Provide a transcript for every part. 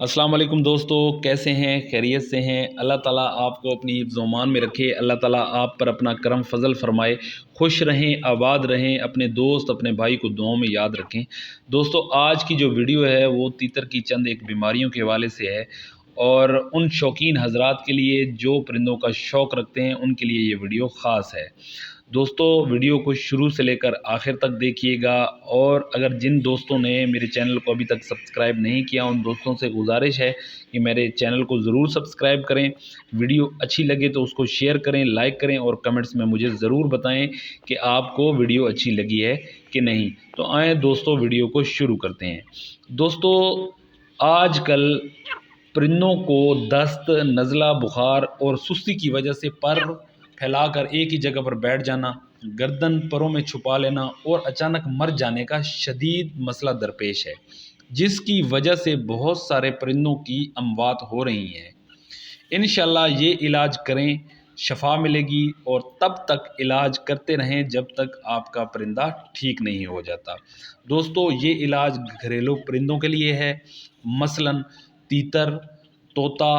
अस्सलाम वालेकुम दोस्तों, कैसे हैं? खैरियत से हैं? अल्लाह ताला आपको अपनी हिफ्ज़-ओ-मान में रखे। अल्लाह ताला आप पर अपना करम फ़ज़ल फ़रमाए। खुश रहें, आबाद रहें, अपने दोस्त, अपने भाई को दुआओं में याद रखें। दोस्तों, आज की जो वीडियो है वो तीतर की चंद एक बीमारियों के हवाले से है और उन शौकीन हज़रात के लिए जो परिंदों का शौक़ रखते हैं, उनके लिए ये वीडियो ख़ास है। दोस्तों, वीडियो को शुरू से लेकर आखिर तक देखिएगा और अगर जिन दोस्तों ने मेरे चैनल को अभी तक सब्सक्राइब नहीं किया, उन दोस्तों से गुजारिश है कि मेरे चैनल को ज़रूर सब्सक्राइब करें। वीडियो अच्छी लगे तो उसको शेयर करें, लाइक करें और कमेंट्स में मुझे ज़रूर बताएं कि आपको वीडियो अच्छी लगी है कि नहीं। तो आएँ दोस्तों, वीडियो को शुरू करते हैं। दोस्तों, आजकल परिंदों को दस्त, नज़ला, बुखार और सुस्ती की वजह से पर फैलाकर एक ही जगह पर बैठ जाना, गर्दन परों में छुपा लेना और अचानक मर जाने का शदीद मसला दरपेश है, जिसकी वजह से बहुत सारे परिंदों की अमवात हो रही हैं। इंशाल्लाह ये इलाज करें, शफा मिलेगी और तब तक इलाज करते रहें जब तक आपका परिंदा ठीक नहीं हो जाता। दोस्तों, ये इलाज घरेलू परिंदों के लिए है, मसलन तीतर, तोता,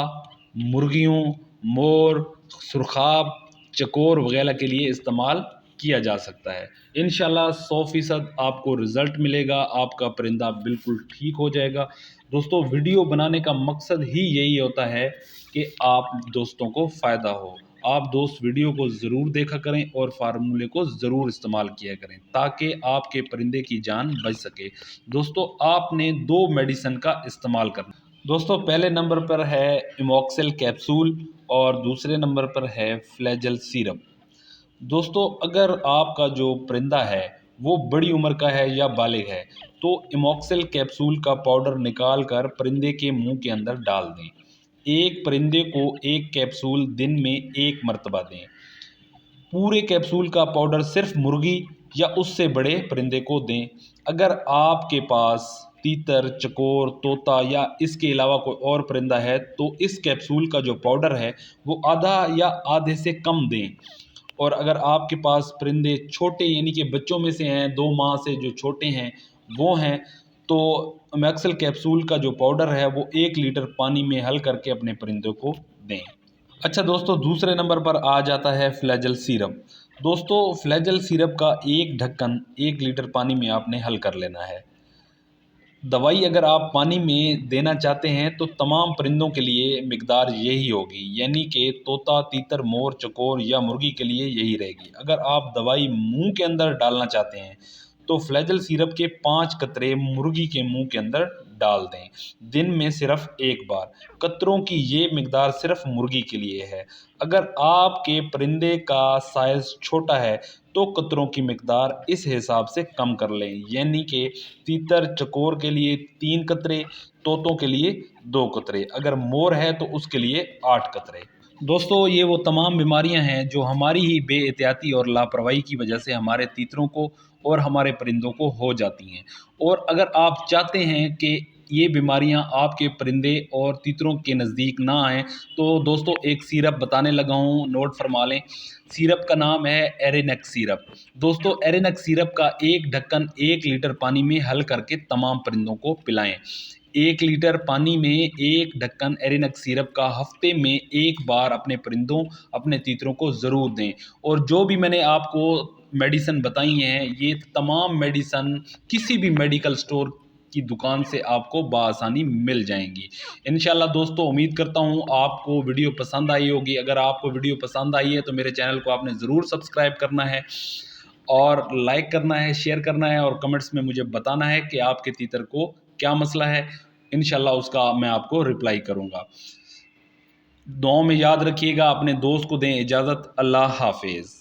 मुर्गियों, मोर, सुरखाब, चकोर वगैरह के लिए इस्तेमाल किया जा सकता है। इंशाल्लाह 100% आपको रिज़ल्ट मिलेगा, आपका परिंदा बिल्कुल ठीक हो जाएगा। दोस्तों, वीडियो बनाने का मकसद ही यही होता है कि आप दोस्तों को फ़ायदा हो। आप दोस्त वीडियो को ज़रूर देखा करें और फार्मूले को ज़रूर इस्तेमाल किया करें ताकि आपके परिंदे की जान बच सके। दोस्तों, आपने 2 मेडिसिन का इस्तेमाल करना। दोस्तों, पहले नंबर पर है इमोक्सिल कैप्सूल और दूसरे नंबर पर है फ्लैजेल सिरप। दोस्तों, अगर आपका जो परिंदा है वो बड़ी उम्र का है या बालिग है तो इमोक्सिल कैप्सूल का पाउडर निकाल कर परिंदे के मुंह के अंदर डाल दें। एक परिंदे को एक कैप्सूल दिन में 1 मरतबा दें। पूरे कैप्सूल का पाउडर सिर्फ मुर्गी या उससे बड़े परिंदे को दें। अगर आपके पास तीतर, चकोर, तोता या इसके अलावा कोई और परिंदा है तो इस कैप्सूल का जो पाउडर है वो आधा या आधे से कम दें। और अगर आपके पास परिंदे छोटे यानी कि बच्चों में से हैं, 2 माह से जो छोटे हैं वो हैं, तो मैक्सल कैप्सूल का जो पाउडर है वो 1 लीटर पानी में हल करके अपने परिंदों को दें। अच्छा दोस्तों, दूसरे नंबर पर आ जाता है फ्लैजेल सिरप। दोस्तों, फ्लैजेल सिरप का एक ढक्कन 1 लीटर पानी में आपने हल कर लेना है। दवाई अगर आप पानी में देना चाहते हैं तो तमाम परिंदों के लिए मिकदार यही होगी, यानी कि तोता, तीतर, मोर, चकोर या मुर्गी के लिए यही रहेगी। अगर आप दवाई मुंह के अंदर डालना चाहते हैं तो फ्लैजेल सिरप के 5 कतरे मुर्गी के मुंह के अंदर डाल दें, दिन में सिर्फ 1 बार। कतरों की ये मिकदार सिर्फ मुर्गी के लिए है। अगर आपके परिंदे का साइज़ छोटा है तो कतरों की मिकदार इस हिसाब से कम कर लें, यानी कि तीतर, चकोर के लिए 3 कतरे, तोतों के लिए 2 कतरे, अगर मोर है तो उसके लिए 8 कतरे। दोस्तों, ये वो तमाम बीमारियां हैं जो हमारी ही बेएहतियाती और लापरवाही की वजह से हमारे तीतरों को और हमारे परिंदों को हो जाती हैं। और अगर आप चाहते हैं कि ये बीमारियां आपके परिंदे और तीतरों के नज़दीक ना आएँ तो दोस्तों, एक सिरप बताने लगा हूँ, नोट फरमा लें। सिरप का नाम है एरेनेक्स सिरप। दोस्तों, एरेनेक्स सिरप का एक ढक्कन 1 लीटर पानी में हल करके तमाम परिंदों को पिलाएं। 1 लीटर पानी में 1 ढक्कन एरेनेक्स सिरप का हफ्ते में 1 बार अपने परिंदों, अपने तीतरों को ज़रूर दें। और जो भी मैंने आपको मेडिसिन बताई हैं, ये तमाम मेडिसिन किसी भी मेडिकल स्टोर की दुकान से आपको बआसानी मिल जाएंगी। इंशाल्लाह दोस्तों, उम्मीद करता हूँ आपको वीडियो पसंद आई होगी। अगर आपको वीडियो पसंद आई है तो मेरे चैनल को आपने ज़रूर सब्सक्राइब करना है और लाइक करना है, शेयर करना है और कमेंट्स में मुझे बताना है कि आपके तीतर को क्या मसला है। इंशाल्लाह उसका मैं आपको रिप्लाई करूँगा। दुआओं में याद रखिएगा। अपने दोस्त को दें इजाज़त। अल्लाह हाफिज़।